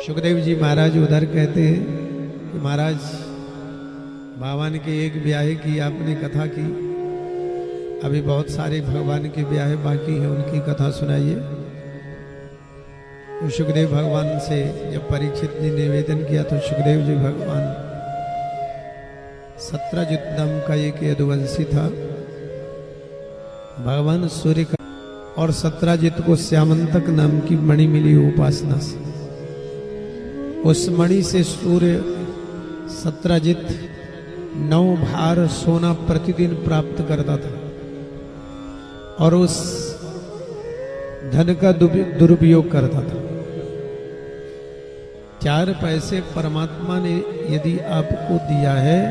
सुखदेव जी महाराज उधर कहते हैं कि महाराज भगवान के एक ब्याह की आपने कथा की, अभी बहुत सारे भगवान के ब्याह बाकी हैं, उनकी कथा सुनाइए। तो सुखदेव भगवान से जब परीक्षित ने निवेदन किया तो सुखदेव जी भगवान सत्रजित नाम का एक यदुवंशी था, भगवान सूर्य का, और सत्रजित को श्यामंतक नाम की मणि मिली उपासना से। उस मणि से सूर्य सत्रजित 9 भार सोना प्रतिदिन प्राप्त करता था और उस धन का दुरुपयोग करता था। 4 पैसे परमात्मा ने यदि आपको दिया है,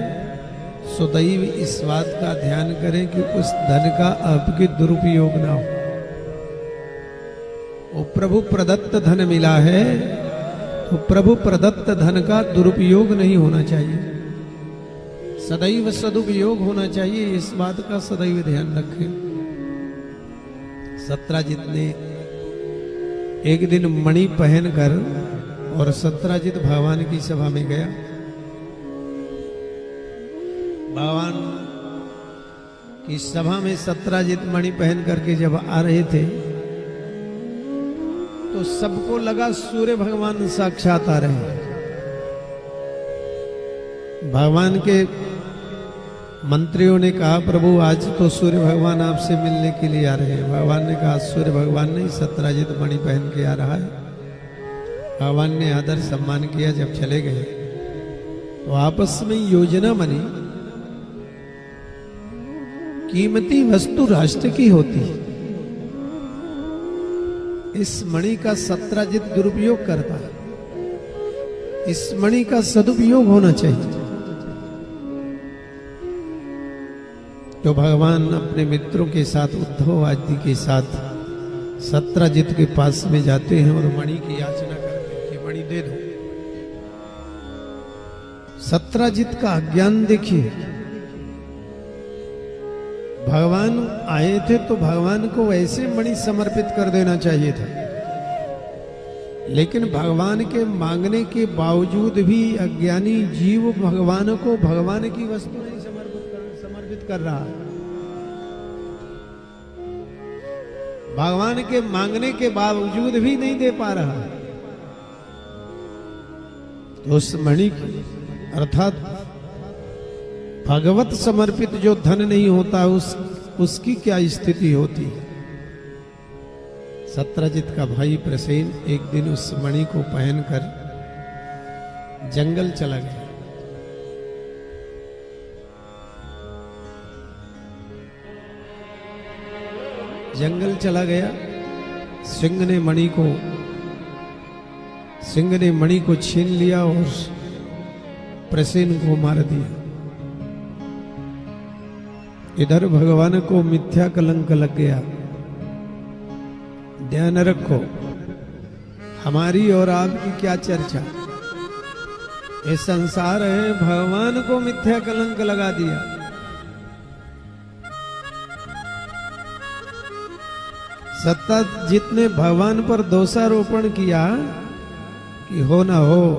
सदैव इस बात का ध्यान करें कि उस धन का आपके दुरुपयोग ना हो। वो प्रभु प्रदत्त धन मिला है तो प्रभु प्रदत्त धन का दुरुपयोग नहीं होना चाहिए, सदैव सदुपयोग होना चाहिए। इस बात का सदैव ध्यान रखें। सत्रजित ने एक दिन मणि पहनकर और सत्रजित भगवान की सभा में गया। भगवान की सभा में सत्रजित मणि पहन करके जब आ रहे थे तो सबको लगा सूर्य भगवान साक्षात आ रहे हैं। भगवान के मंत्रियों ने कहा, प्रभु आज तो सूर्य भगवान आपसे मिलने के लिए आ रहे हैं। भगवान ने कहा, सूर्य भगवान नहीं, सत्रजित मणि पहन के आ रहा है। भगवान ने आदर सम्मान किया। जब चले गए तो आपस में योजना बनी, कीमती वस्तु राष्ट्र की होती है, इस मणि का सत्रजित दुरुपयोग करता है, इस मणि का सदुपयोग होना चाहिए। तो भगवान अपने मित्रों के साथ, उद्धव आदि के साथ सत्रजित के पास में जाते हैं और मणि की याचना करते हैं कि मणि दे दो। सत्रजित का अज्ञान देखिए। भगवान आए थे तो भगवान को वैसे मणि समर्पित कर देना चाहिए था, लेकिन भगवान के मांगने के बावजूद भी अज्ञानी जीव भगवान को भगवान की वस्तु नहीं समर्पित कर रहा। भगवान के मांगने के बावजूद भी नहीं दे पा रहा। तो उस मणि की अर्थात भगवत समर्पित जो धन नहीं होता उसकी क्या स्थिति होती। सत्रजित का भाई प्रसेन एक दिन उस मणि को पहनकर जंगल चला गया। जंगल चला गया। सिंह ने मणि को छीन लिया और प्रसेन को मार दिया। इधर भगवान को मिथ्या कलंक लग गया। ध्यान रखो, हमारी और आपकी क्या चर्चा, ये संसार है, भगवान को मिथ्या कलंक लगा दिया। सत्यजित ने भगवान पर दोषारोपण किया कि हो ना हो,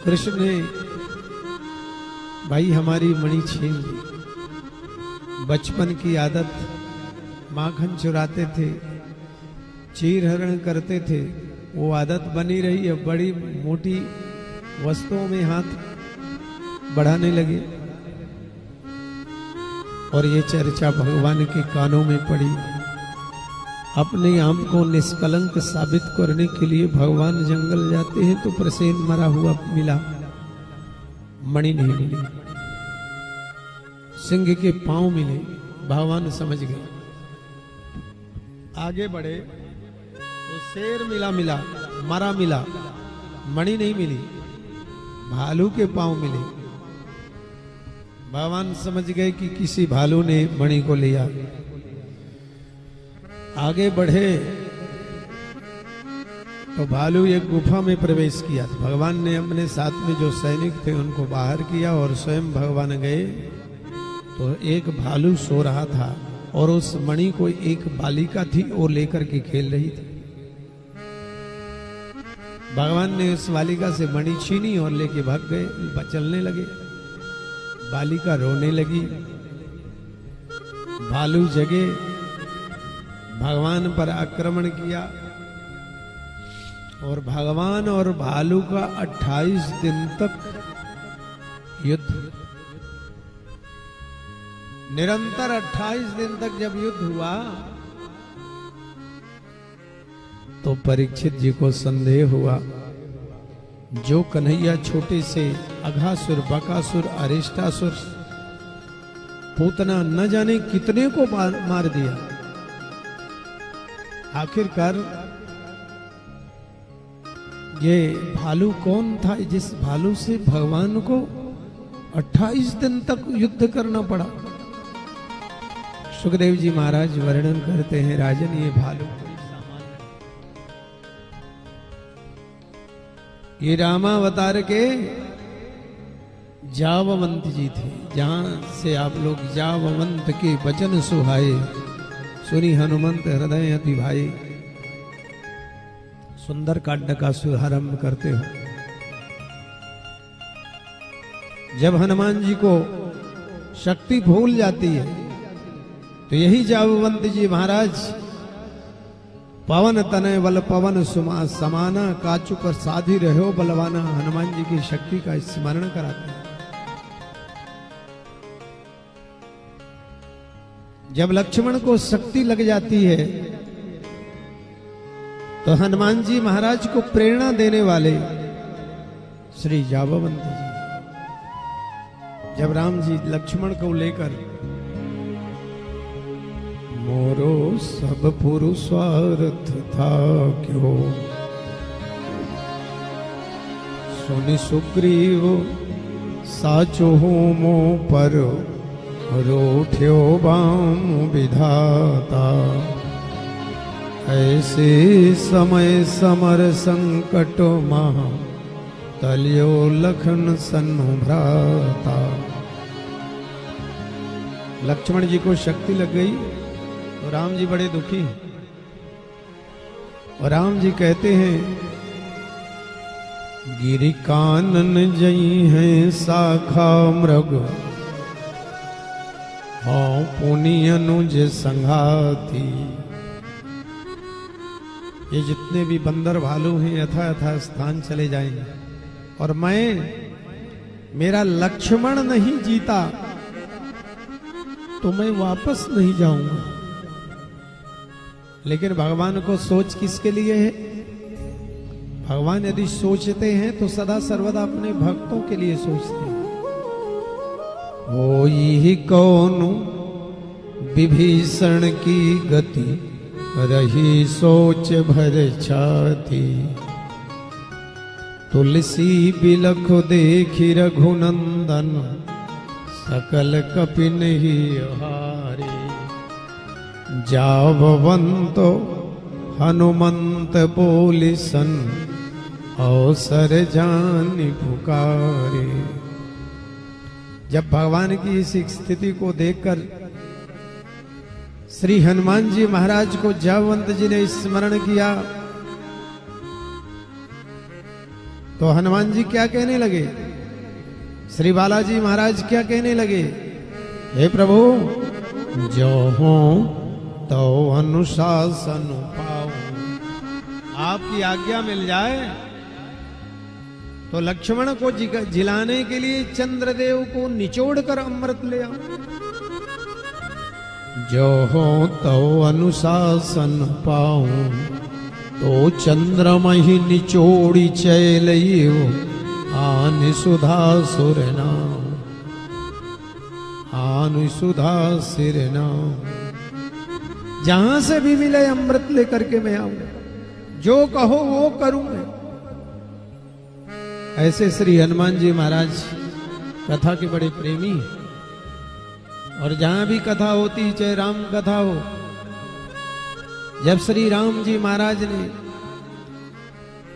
कृष्ण ने भाई हमारी मणि छीन ली। बचपन की आदत, माखन चुराते थे, चीर हरण करते थे, वो आदत बनी रही है। बड़ी मोटी वस्तुओं में हाथ बढ़ाने लगे और ये चर्चा भगवान के कानों में पड़ी। अपने आप को निष्कलंक साबित करने के लिए भगवान जंगल जाते हैं तो प्रसेन मरा हुआ मिला, मणि नहीं मिली। सिंह के पांव मिले। भगवान समझ गए। आगे बढ़े तो शेर मिला, मरा मिला, मणि नहीं मिली। भालू के पांव मिले। भगवान समझ गए कि किसी भालू ने मणि को लिया। आगे बढ़े तो भालू एक गुफा में प्रवेश किया। भगवान ने अपने साथ में जो सैनिक थे उनको बाहर किया और स्वयं भगवान गए तो एक भालू सो रहा था और उस मणि को एक बालिका थी वो लेकर के खेल रही थी। भगवान ने उस बालिका से मणि छीनी और लेके भाग गए, चलने लगे। बालिका रोने लगी, भालू जगे, भगवान पर आक्रमण किया और भगवान और भालू का 28 दिन तक युद्ध, निरंतर 28 दिन तक जब युद्ध हुआ तो परीक्षित जी को संदेह हुआ, जो कन्हैया छोटे से अघासुर, बकासुर, अरिष्टासुर, पूतना न जाने कितने को मार दिया, आखिरकार ये भालू कौन था जिस भालू से भगवान को 28 दिन तक युद्ध करना पड़ा। सुखदेव जी महाराज वर्णन करते हैं, राजन ये भालू ये रामावतार के जाववंत जी थे, जहां से आप लोग जाववंत के वचन सुहाए, सुनी हनुमंत हृदय अति भाई, सुंदर कांड का शुभारंभ करते हो। जब हनुमान जी को शक्ति भूल जाती है तो यही जाववंत जी महाराज पवन तनय बल पवन समाना, काचु पर साधी रहो बलवाना, हनुमान जी की शक्ति का स्मरण कराते हैं। जब लक्ष्मण को शक्ति लग जाती है तो हनुमान जी महाराज को प्रेरणा देने वाले श्री जाववंत जी, जब राम जी लक्ष्मण को लेकर मोरो सब पुरुषार्थ था क्यों, सुनि सुग्रीव साचो मो पर रोठ्यो बाम विधाता, ऐसे समय समर संकट महा तलियो लखन सन्नु भ्राता। लक्ष्मण जी को शक्ति लग गई तो राम जी बड़े दुखी, और राम जी कहते हैं, गिरि कानन जई हैं शाखा मृग, हाँ पुनि अनुज संघाती। ये जितने भी बंदर भालू हैं यथा यथा स्थान चले जाएंगे, और मेरा लक्ष्मण नहीं जीता तो मैं वापस नहीं जाऊंगा। लेकिन भगवान को सोच किसके लिए है? भगवान यदि सोचते हैं तो सदा सर्वदा अपने भक्तों के लिए सोचते हैं। वो ही कौन विभीषण की गति, रही सोच भर छाती, तुलसी बिलख देखी रघुनंदन, सकल कपिन ही हारे। जाववंत हनुमंत बोलिसन, अवसर जानि पुकारे। जब भगवान की इस स्थिति को देखकर श्री हनुमान जी महाराज को जाववंत जी ने स्मरण किया तो हनुमान जी क्या कहने लगे? श्री बालाजी महाराज क्या कहने लगे? हे प्रभु, जो हो तो अनुशासन पाओ, आपकी आज्ञा मिल जाए तो लक्ष्मण को जिलाने के लिए चंद्रदेव को निचोड़ कर अमृत ले आओ। जो हो तो अनुशासन पाओ, तो चंद्रमहि निचोड़ी चैलियो, आन सुधा सुर नाम, आन सुधा सिर नाम। जहां से भी मिले अमृत लेकर के मैं आऊंगा, जो कहो वो करूंगा। ऐसे श्री हनुमान जी महाराज कथा के बड़े प्रेमी, और जहां भी कथा होती, चाहे राम कथा हो, जब श्री राम जी महाराज ने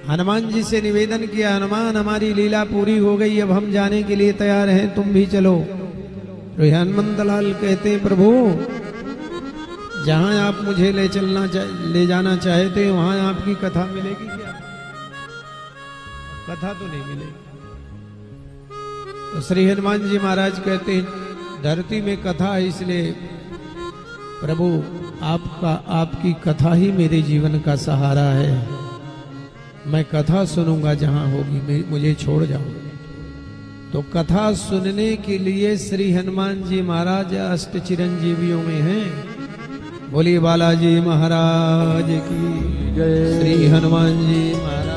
हनुमान जी से निवेदन किया, हनुमान हमारी लीला पूरी हो गई, अब हम जाने के लिए तैयार हैं, तुम भी चलो। तो हनुमंत लाल कहते, प्रभु जहां आप मुझे ले जाना चाहते हैं वहां आपकी कथा मिलेगी क्या? कथा तो नहीं मिलेगी। तो श्री हनुमान जी महाराज कहते हैं धरती में कथा है, इसलिए प्रभु आपकी कथा ही मेरे जीवन का सहारा है। मैं कथा सुनूंगा जहां होगी, मुझे छोड़ जाओ। तो कथा सुनने के लिए श्री हनुमान जी महाराज अष्ट चिरंजीवियों में हैं। बोलिए बालाजी महाराज की जय। श्री हनुमान जी महाराज